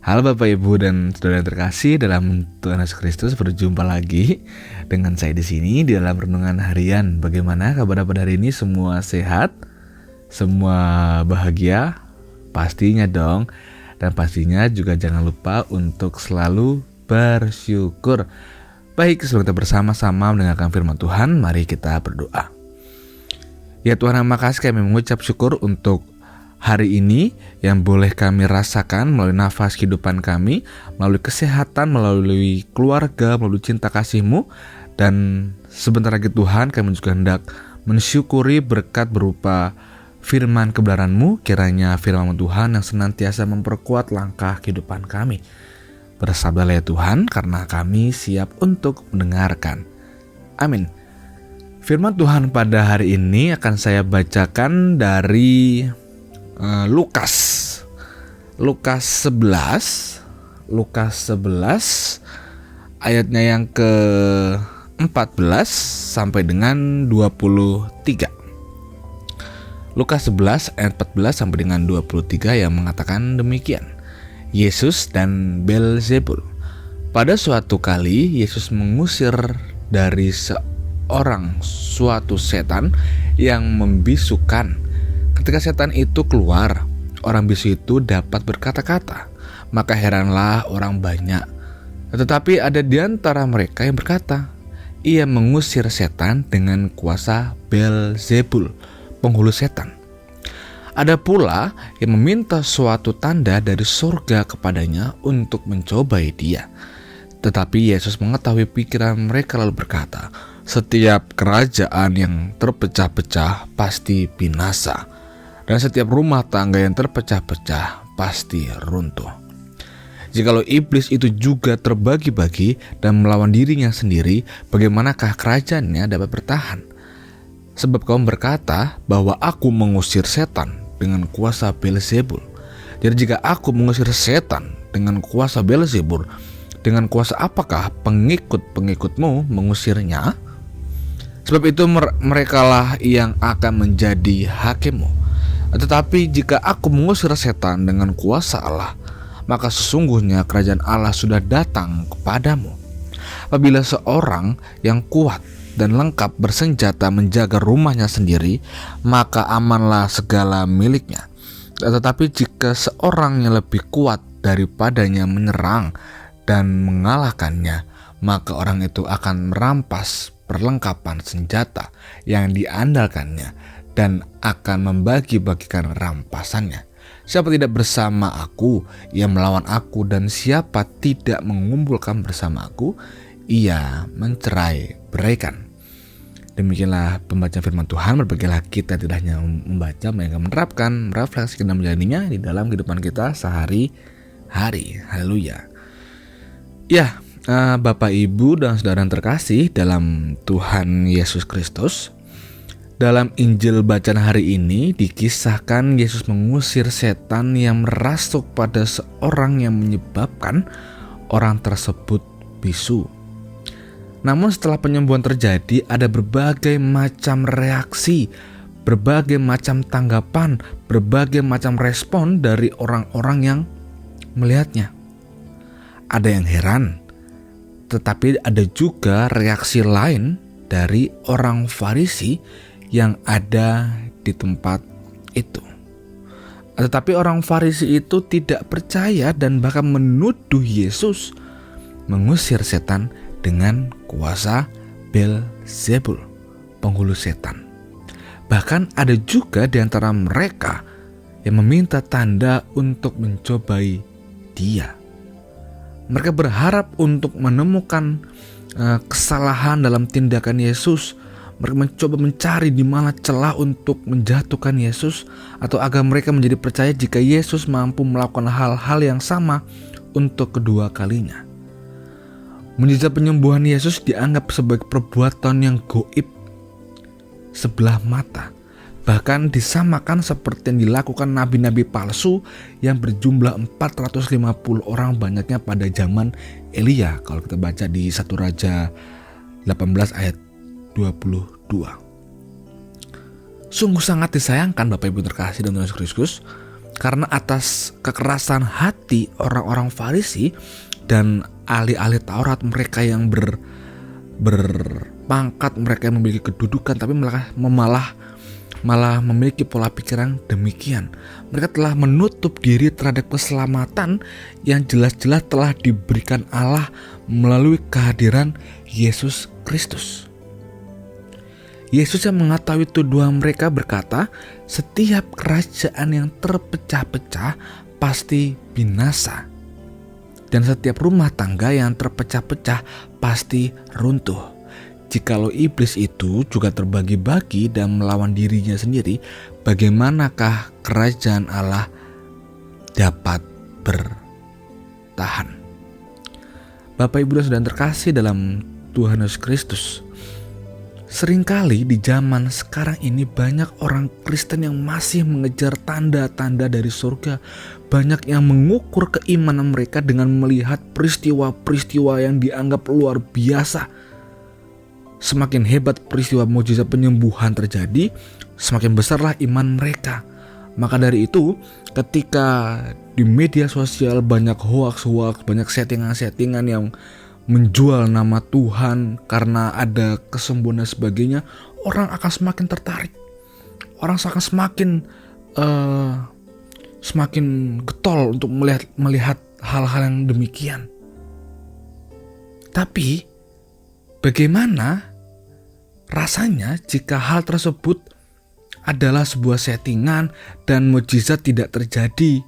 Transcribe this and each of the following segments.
Halo Bapak Ibu dan Saudara yang terkasih, dalam Tuhan Yesus Kristus berjumpa lagi dengan saya di sini di dalam renungan harian. Bagaimana kabar pada hari ini? Semua sehat? Semua bahagia? Pastinya dong. Dan pastinya juga jangan lupa untuk selalu bersyukur. Baik, sebelum kita bersama-sama mendengarkan firman Tuhan, mari kita berdoa. Ya Tuhan, terima kasih kami mengucap syukur untuk hari ini yang boleh kami rasakan melalui nafas kehidupan kami, melalui kesehatan, melalui keluarga, melalui cinta kasih-Mu. Dan sebentar lagi Tuhan, kami juga hendak mensyukuri berkat berupa firman kebenaran-Mu. Kiranya firman Tuhan yang senantiasa memperkuat langkah kehidupan kami. Bersabdalah ya Tuhan, karena kami siap untuk mendengarkan. Amin. Firman Tuhan pada hari ini akan saya bacakan dari Lukas 11 ayatnya yang ke-14 sampai dengan 23. Lukas 11 ayat 14 sampai dengan 23 yang mengatakan demikian. Yesus dan Beelzebul. Pada suatu kali Yesus mengusir dari suatu setan yang membisukan. Ketika setan itu keluar, orang bisu itu dapat berkata-kata. Maka heranlah orang banyak. Tetapi ada di antara mereka yang berkata, ia mengusir setan dengan kuasa Beelzebul, penghulu setan. Ada pula yang meminta suatu tanda dari surga kepadanya untuk mencobai dia. Tetapi Yesus mengetahui pikiran mereka lalu berkata, setiap kerajaan yang terpecah-pecah pasti binasa. Dan setiap rumah tangga yang terpecah-pecah pasti runtuh. Jikalau iblis itu juga terbagi-bagi dan melawan dirinya sendiri, bagaimanakah kerajaannya dapat bertahan? Sebab kamu berkata bahwa aku mengusir setan dengan kuasa Beelzebul. Jadi jika aku mengusir setan dengan kuasa Beelzebul, dengan kuasa apakah pengikut-pengikutmu mengusirnya? Sebab itu merekalah yang akan menjadi hakimmu. Tetapi jika aku mengusir setan dengan kuasa Allah, maka sesungguhnya kerajaan Allah sudah datang kepadamu. Apabila seorang yang kuat dan lengkap bersenjata menjaga rumahnya sendiri, maka amanlah segala miliknya. Tetapi jika seorang yang lebih kuat daripadanya menyerang dan mengalahkannya, maka orang itu akan merampas perlengkapan senjata yang diandalkannya dan akan membagi-bagikan rampasannya. Siapa tidak bersama aku, ia melawan aku, dan siapa tidak mengumpulkan bersama aku, ia mencerai beraikan. Demikianlah pembacaan firman Tuhan. Berbagilah kita tidak hanya membaca, melainkan menerapkan, merefleksikan dan menjalaninya di dalam kehidupan kita sehari-hari. Haleluya. Ya, Bapak, Ibu, dan Saudara yang terkasih dalam Tuhan Yesus Kristus, dalam Injil bacaan hari ini dikisahkan Yesus mengusir setan yang merasuk pada seorang yang menyebabkan orang tersebut bisu. Namun setelah penyembuhan terjadi, ada berbagai macam reaksi, berbagai macam tanggapan, berbagai macam respon dari orang-orang yang melihatnya. Ada yang heran, tetapi ada juga reaksi lain dari orang Farisi yang ada di tempat itu. Tetapi orang Farisi itu tidak percaya dan bahkan menuduh Yesus mengusir setan dengan kuasa Beelzebul, penghulu setan. Bahkan ada juga di antara mereka yang meminta tanda untuk mencobai dia. Mereka berharap untuk menemukan kesalahan dalam tindakan Yesus. Mereka mencoba mencari di mana celah untuk menjatuhkan Yesus, atau agar mereka menjadi percaya jika Yesus mampu melakukan hal-hal yang sama untuk kedua kalinya. Mujizat penyembuhan Yesus dianggap sebagai perbuatan yang gaib, sebelah mata, bahkan disamakan seperti yang dilakukan nabi-nabi palsu yang berjumlah 450 orang banyaknya pada zaman Elia. Kalau kita baca di 1 Raja 18 ayat 22. Sungguh sangat disayangkan Bapak Ibu terkasih dan Tuhan Yesus Kristus, Karena atas kekerasan hati orang-orang Farisi dan ahli-ahli Taurat, mereka yang berpangkat, mereka yang memiliki kedudukan, tapi malah memiliki pola pikiran demikian. Mereka telah menutup diri terhadap keselamatan yang jelas-jelas telah diberikan Allah melalui kehadiran Yesus Kristus. Yesus yang mengetahui tuduhan mereka berkata, setiap kerajaan yang terpecah-pecah pasti binasa, dan setiap rumah tangga yang terpecah-pecah pasti runtuh. Jikalau iblis itu juga terbagi-bagi dan melawan dirinya sendiri, bagaimanakah kerajaan Allah dapat bertahan? Bapak Ibu dan Saudara terkasih dalam Tuhan Yesus Kristus, seringkali di zaman sekarang ini banyak orang Kristen yang masih mengejar tanda-tanda dari surga. Banyak yang mengukur keimanan mereka dengan melihat peristiwa-peristiwa yang dianggap luar biasa. Semakin hebat peristiwa mukjizat penyembuhan terjadi, semakin besarlah iman mereka. Maka dari itu, ketika di media sosial banyak hoaks-hoaks, banyak settingan-settingan yang menjual nama Tuhan karena ada kesembuhan dan sebagainya, orang akan semakin tertarik. Orang akan semakin getol untuk melihat hal-hal yang demikian. Tapi bagaimana rasanya jika hal tersebut adalah sebuah settingan dan mukjizat tidak terjadi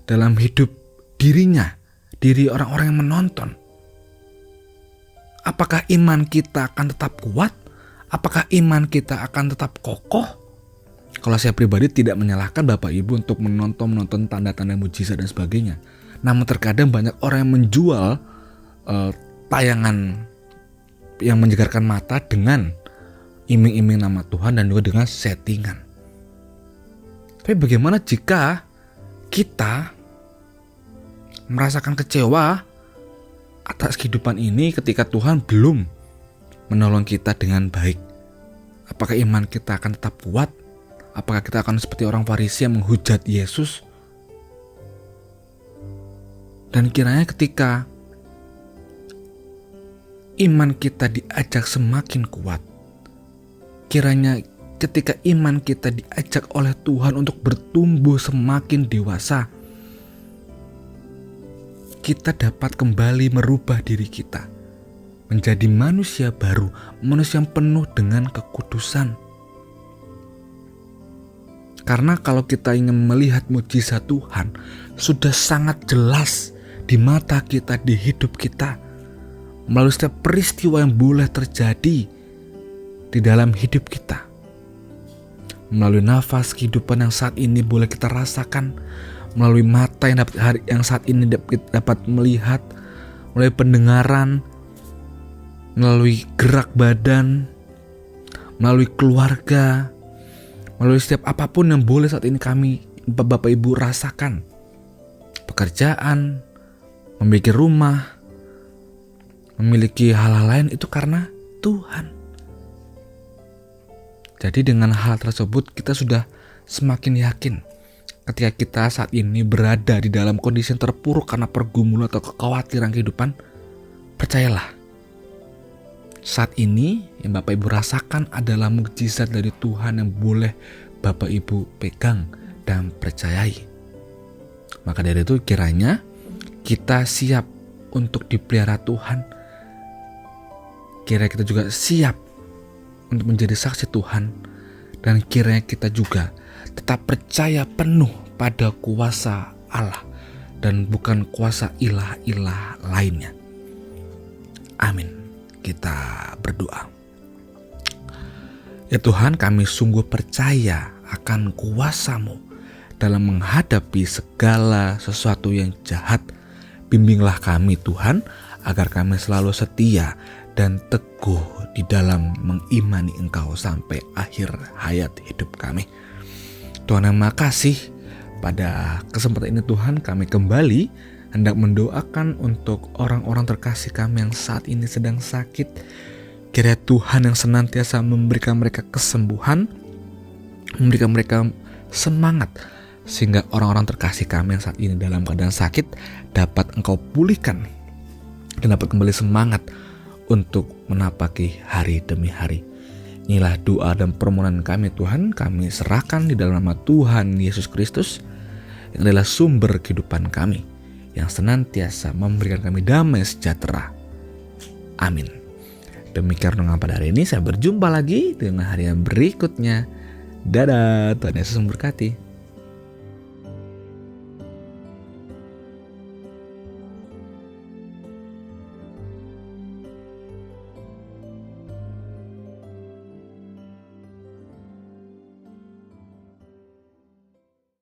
dalam hidup diri orang-orang yang menonton? Apakah iman kita akan tetap kuat? Apakah iman kita akan tetap kokoh? Kalau saya pribadi tidak menyalahkan Bapak Ibu untuk menonton tanda-tanda mukjizat dan sebagainya. Namun terkadang banyak orang yang menjual tayangan yang menjegarkan mata dengan iming-iming nama Tuhan dan juga dengan settingan. Tapi bagaimana jika kita merasakan kecewa atas kehidupan ini ketika Tuhan belum menolong kita dengan baik? Apakah iman kita akan tetap kuat? Apakah kita akan seperti orang Farisi yang menghujat Yesus? Dan kiranya ketika iman kita diajak semakin kuat, kiranya ketika iman kita diajak oleh Tuhan untuk bertumbuh semakin dewasa, kita dapat kembali merubah diri kita menjadi manusia baru, manusia yang penuh dengan kekudusan. Karena kalau kita ingin melihat mukjizat Tuhan, sudah sangat jelas di mata kita, di hidup kita, melalui setiap peristiwa yang boleh terjadi di dalam hidup kita, melalui nafas kehidupan yang saat ini boleh kita rasakan, melalui mata yang saat ini dapat melihat, melalui pendengaran, melalui gerak badan, melalui keluarga, melalui setiap apapun yang boleh saat ini kami Bapak Ibu rasakan. Pekerjaan, memiliki rumah, memiliki hal-hal lain, itu karena Tuhan. Jadi dengan hal tersebut kita sudah semakin yakin ketika kita saat ini berada di dalam kondisi yang terpuruk karena pergumulan atau kekhawatiran kehidupan, percayalah, saat ini yang Bapak Ibu rasakan adalah mukjizat dari Tuhan yang boleh Bapak Ibu pegang dan percayai. Maka dari itu kiranya kita siap untuk dipelihara Tuhan. Kiranya kita juga siap untuk menjadi saksi Tuhan. Dan kiranya kita juga tetap percaya penuh pada kuasa Allah dan bukan kuasa ilah-ilah lainnya. Amin. Kita berdoa. Ya Tuhan, kami sungguh percaya akan kuasa-Mu dalam menghadapi segala sesuatu yang jahat. Bimbinglah kami Tuhan, agar kami selalu setia dan teguh di dalam mengimani Engkau sampai akhir hayat hidup kami. Tuhan, terima kasih. Pada kesempatan ini Tuhan, kami kembali hendak mendoakan untuk orang-orang terkasih kami yang saat ini sedang sakit. Kiranya Tuhan yang senantiasa memberikan mereka kesembuhan, memberikan mereka semangat sehingga orang-orang terkasih kami yang saat ini dalam keadaan sakit dapat Engkau pulihkan dan dapat kembali semangat untuk menapaki hari demi hari. Inilah doa dan permohonan kami Tuhan, kami serahkan di dalam nama Tuhan Yesus Kristus yang adalah sumber kehidupan kami, yang senantiasa memberikan kami damai sejahtera. Amin. Demikian renungan pada hari ini, saya berjumpa lagi dengan hari yang berikutnya. Dadah, Tuhan Yesus memberkati.